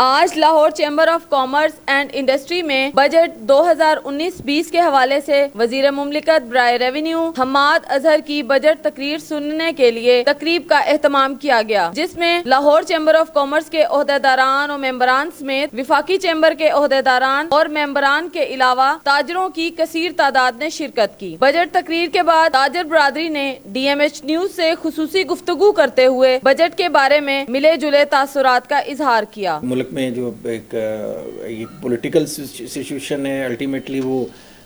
آج Lahore chamber of commerce and industry میں budget 2019-20 کے حوالے سے وزیر مملکت برائے ریونیو حماد اظہر کی بجٹ تقریر سننے کے لیے تقریب کا اہتمام کیا گیا، جس میں لاہور چیمبر آف کامرس کے عہدیداران اور ممبران سمیت وفاقی چیمبر کے عہدیداران اور ممبران کے علاوہ تاجروں کی کثیر تعداد نے شرکت کی۔ بجٹ تقریر کے بعد تاجر برادری نے ڈی ایم ایچ نیوز سے خصوصی گفتگو کرتے ہوئے بجٹ کے بارے میں ملے جلے تاثرات کا اظہار کیا۔ ملک میں جو ایک پولیٹیکل سچویشن ہے، الٹیمیٹلی وہ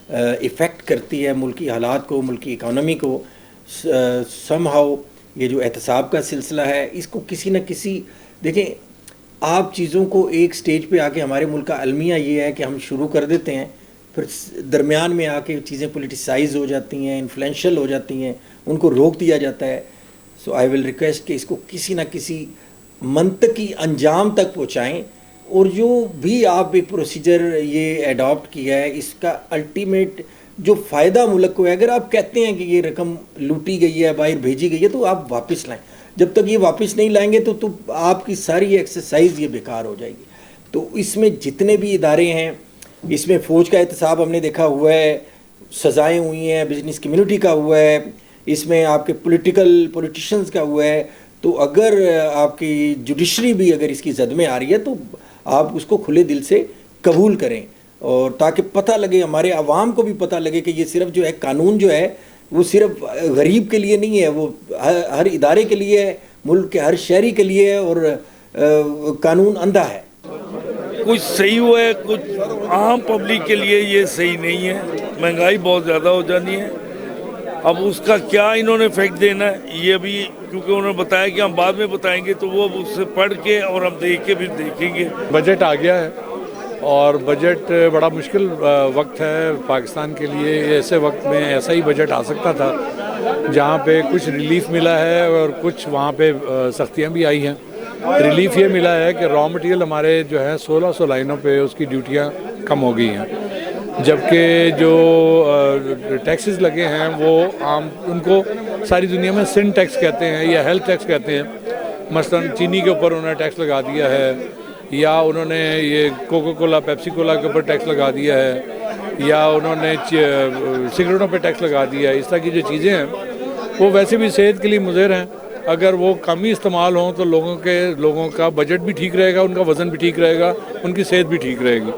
افیکٹ کرتی ہے ملکی حالات کو، ملکی اکانومی کو۔ سم ہاؤ یہ جو احتساب کا سلسلہ ہے، اس کو کسی نہ کسی، دیکھیں آپ چیزوں کو ایک سٹیج پہ آ کے، ہمارے ملک کا المیہ یہ ہے کہ ہم شروع کر دیتے ہیں، پھر درمیان میں آ کے چیزیں پولیٹیسائز ہو جاتی ہیں، انفلوئنشل ہو جاتی ہیں، ان کو روک دیا جاتا ہے۔ سو آئی ول ریکویسٹ کہ اس کو کسی نہ کسی منطقی انجام تک پہنچائیں، اور جو بھی آپ ایک پروسیجر یہ ایڈاپٹ کیا ہے، اس کا الٹیمیٹ جو فائدہ ملک کو ہے، اگر آپ کہتے ہیں کہ یہ رقم لوٹی گئی ہے، باہر بھیجی گئی ہے، تو آپ واپس لائیں۔ جب تک یہ واپس نہیں لائیں گے تو آپ کی ساری ایکسرسائز یہ بیکار ہو جائے گی۔ تو اس میں جتنے بھی ادارے ہیں، اس میں فوج کا احتساب ہم نے دیکھا ہوا ہے، سزائیں ہوئی ہیں، بزنس کمیونٹی کا ہوا ہے، اس میں آپ کے پولیٹیشنز کا ہوا ہے۔ تو اگر آپ کی جوڈیشری بھی اگر اس کی زد میں آ رہی ہے تو آپ اس کو کھلے دل سے قبول کریں، اور تاکہ پتہ لگے، ہمارے عوام کو بھی پتہ لگے کہ یہ صرف جو ہے قانون جو ہے وہ صرف غریب کے لیے نہیں ہے، وہ ہر ادارے کے لیے ہے، ملک کے ہر شہری کے لیے ہے، اور قانون اندھا ہے۔ کچھ صحیح ہوا ہے، کچھ عام پبلک کے لیے یہ صحیح نہیں ہے۔ مہنگائی بہت زیادہ ہو جانی ہے، اب اس کا کیا انہوں نے افیکٹ دینا ہے یہ بھی، کیونکہ انہوں نے بتایا کہ ہم بعد میں بتائیں گے، تو وہ اس سے پڑھ کے اور ہم دیکھ کے بھی دیکھیں گے۔ بجٹ آ گیا ہے، اور بجٹ بڑا مشکل وقت ہے پاکستان کے لیے۔ ایسے وقت میں ایسا ہی بجٹ آ سکتا تھا جہاں پہ کچھ ریلیف ملا ہے اور کچھ وہاں پہ سختیاں بھی آئی ہیں۔ ریلیف یہ ملا ہے کہ را مٹیریل ہمارے جو ہے 1600 لائنوں پہ اس کی ڈیوٹیاں کم ہو گئی ہیں، جبکہ جو ٹیکسز لگے ہیں وہ عام، ان کو ساری دنیا میں سن ٹیکس کہتے ہیں یا ہیلتھ ٹیکس کہتے ہیں۔ مثلا چینی کے اوپر انہوں نے ٹیکس لگا دیا ہے، یا انہوں نے یہ کوکو کولا، پیپسی کولا کے اوپر ٹیکس لگا دیا ہے، یا انہوں نے سگریٹوں پہ ٹیکس لگا دیا ہے۔ اس طرح کی جو چیزیں ہیں وہ ویسے بھی صحت کے لیے مضر ہیں، اگر وہ کم ہی استعمال ہوں تو لوگوں کا بجٹ بھی ٹھیک رہے گا، ان کا وزن بھی ٹھیک رہے گا، ان کی صحت بھی ٹھیک رہے گی۔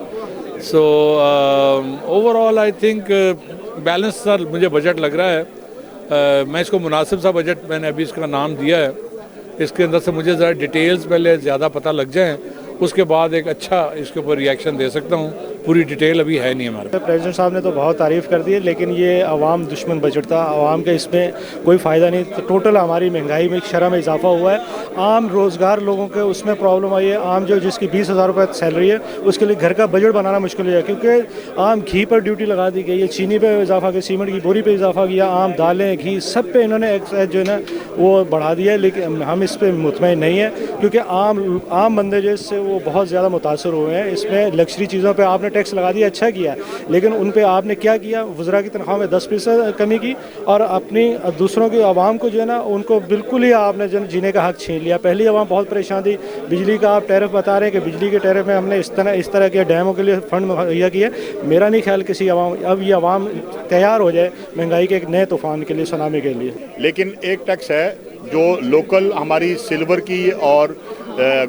So overall I think balance سا مجھے بجٹ لگ رہا ہے۔ میں اس کو مناسب سا بجٹ، میں نے ابھی اس کا نام دیا ہے، اس کے اندر سے مجھے ذرا ڈیٹیلز پہلے زیادہ پتہ لگ جائیں، اس کے بعد ایک اچھا اس کے اوپر ریئیکشن دے سکتا ہوں۔ پوری ڈیٹیل ابھی ہے نہیں ہمارے۔ پریزیڈنٹ صاحب نے تو بہت تعریف کر دی ہے، لیکن یہ عوام دشمن بجٹ تھا، عوام کا اس میں کوئی فائدہ نہیں۔ ٹوٹل ہماری مہنگائی میں شرح میں اضافہ ہوا ہے، عام روزگار لوگوں کے اس میں پرابلم آئی ہے۔ عام جس کی 20,000 روپے سیلری ہے، اس کے لیے گھر کا بجٹ بنانا مشکل ہے، کیونکہ عام گھی پر ڈیوٹی لگا دی گئی ہے، چینی پہ اضافہ کیا، سیمنٹ کی بوری پہ اضافہ کیا، عام دالیں، گھی، سب پہ انہوں نے ایکسائز جو ہے نا وہ بڑھا دیا ہے۔ لیکن ہم اس پہ مطمئن نہیں ہیں، کیونکہ عام بندے جو اس سے وہ بہت زیادہ متاثر ہوئے ہیں۔ اس میں لگژری چیزوں پہ آپ نے ٹیکس لگا دیا، اچھا کیا، لیکن ان پہ آپ نے کیا کیا؟ وزراء کی تنخواہ میں 10% کمی کی، اور اپنی دوسروں کی عوام کو جو ہے نا ان کو بالکل ہی آپ نے جینے کا حق چھین لیا۔ پہلی عوام بہت پریشان تھی۔ بجلی کا آپ ٹیرف بتا رہے ہیں کہ بجلی کے ٹیرف میں ہم نے اس طرح کے ڈیموں کے لیے فنڈ مہیا کیا۔ میرا نہیں خیال کسی عوام، اب یہ عوام تیار ہو جائے مہنگائی کے ایک نئے طوفان کے لیے، سونامی کے لیے۔ لیکن ایک ٹیکس ہے جو لوکل ہماری سلور کی اور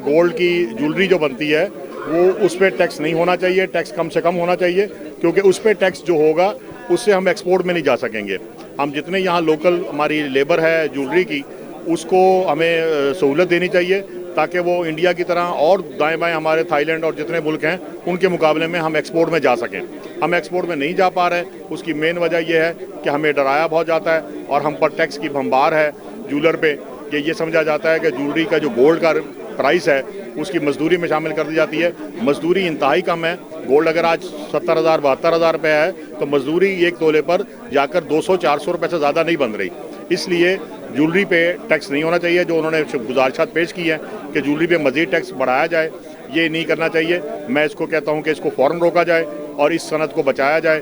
گولڈ کی جولری جو بنتی ہے، وہ اس پہ ٹیکس نہیں ہونا چاہیے، ٹیکس کم سے کم ہونا چاہیے، کیونکہ اس پہ ٹیکس جو ہوگا اس سے ہم ایکسپورٹ میں نہیں جا سکیں گے۔ ہم جتنے یہاں لوکل ہماری لیبر ہے جولری کی، اس کو ہمیں سہولت دینی چاہیے، تاکہ وہ انڈیا کی طرح اور دائیں بائیں ہمارے تھائی لینڈ اور جتنے ملک ہیں ان کے مقابلے میں ہم ایکسپورٹ میں جا سکیں۔ ہم ایکسپورٹ میں نہیں جا پا رہے، اس کی مین وجہ یہ ہے کہ ہمیں ڈرایا بہت جاتا ہے، اور ہم پر ٹیکس کی بھمبار ہے جولر پہ، کہ یہ سمجھا جاتا ہے کہ جولری کا جو گولڈ کا پرائس ہے اس کی مزدوری میں شامل کر دی جاتی ہے۔ مزدوری انتہائی کم ہے، گولڈ اگر آج 70,000 72,000 روپے ہے تو مزدوری ایک تولے پر جا کر 200-400 روپے سے زیادہ نہیں بن رہی۔ اس لیے جولری پہ ٹیکس نہیں ہونا چاہیے۔ جو انہوں نے گزارشات پیش کی ہیں کہ جولری پہ مزید ٹیکس بڑھایا جائے، یہ نہیں کرنا چاہیے۔ میں اس کو کہتا ہوں کہ اس کو فوراً روکا جائے اور اس صنعت کو بچایا جائے،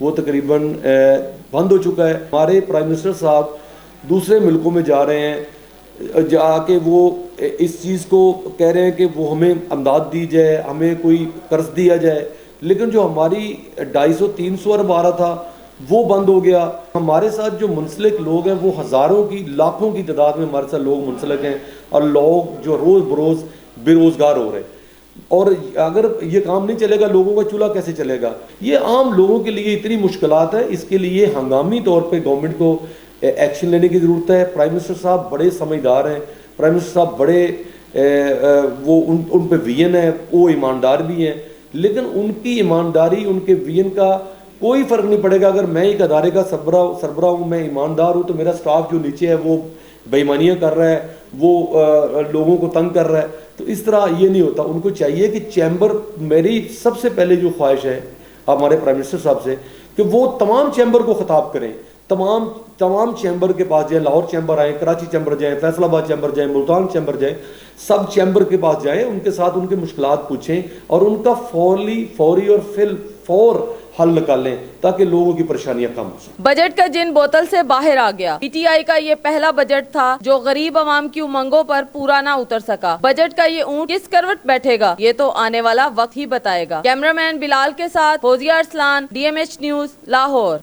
وہ تقریباً بند ہو چکا ہے. ہمارے پرائم منسٹر صاحب دوسرے ملکوں میں جا رہے ہیں, جا کے وہ اس چیز کو کہہ رہے ہیں کہ وہ ہمیں امداد دی جائے, ہمیں کوئی قرض دیا جائے, لیکن جو ہماری 250-300 ارب آ رہا تھا وہ بند ہو گیا. ہمارے ساتھ جو منسلک لوگ ہیں وہ ہزاروں کی لاکھوں کی تعداد میں ہمارے ساتھ لوگ منسلک ہیں, اور لوگ جو روز بروز بے روزگار ہو رہے ہیں. اور اگر یہ کام نہیں چلے گا لوگوں کا چولہا کیسے چلے گا؟ یہ عام لوگوں کے لیے اتنی مشکلات ہیں, اس کے لیے ہنگامی طور پہ گورنمنٹ کو ایکشن لینے کی ضرورت ہے. پرائم منسٹر صاحب بڑے سمجھدار ہیں, پرائم منسٹر صاحب بڑے وہ ان پہ وین ہے, وہ ایماندار بھی ہیں, لیکن ان کی ایمانداری ان کے وین کا کوئی فرق نہیں پڑے گا. اگر میں ایک ادارے کا سربراہ ہوں, میں ایماندار ہوں, تو میرا سٹاف جو نیچے ہے وہ بے ایمانیاں کر رہا ہے, وہ لوگوں کو تنگ کر رہا ہے, تو اس طرح یہ نہیں ہوتا. ان کو چاہیے کہ چیمبر, میری سب سے پہلے جو خواہش ہے ہمارے پرائم منسٹر صاحب سے, کہ وہ تمام چیمبر کو خطاب کریں, تمام چیمبر کے پاس جائیں. لاہور چیمبر آئیں, کراچی چیمبر جائیں, فیصل آباد چیمبر جائیں, ملتان چیمبر جائیں, سب چیمبر کے پاس جائیں, ان کے ساتھ ان کے مشکلات پوچھیں اور ان کا فوری اور فور حل نکالیں تاکہ لوگوں کی پریشانیاں کم ہو سکیں. بجٹ کا جن بوتل سے باہر آ گیا. پی ٹی آئی کا یہ پہلا بجٹ تھا جو غریب عوام کی امنگوں پر پورا نہ اتر سکا. بجٹ کا یہ اونٹ کس کروٹ بیٹھے گا یہ تو آنے والا وقت ہی بتائے گا. کیمرہ مین بلال کے ساتھ فوزیہ ارسلان, DMH نیوز, لاہور.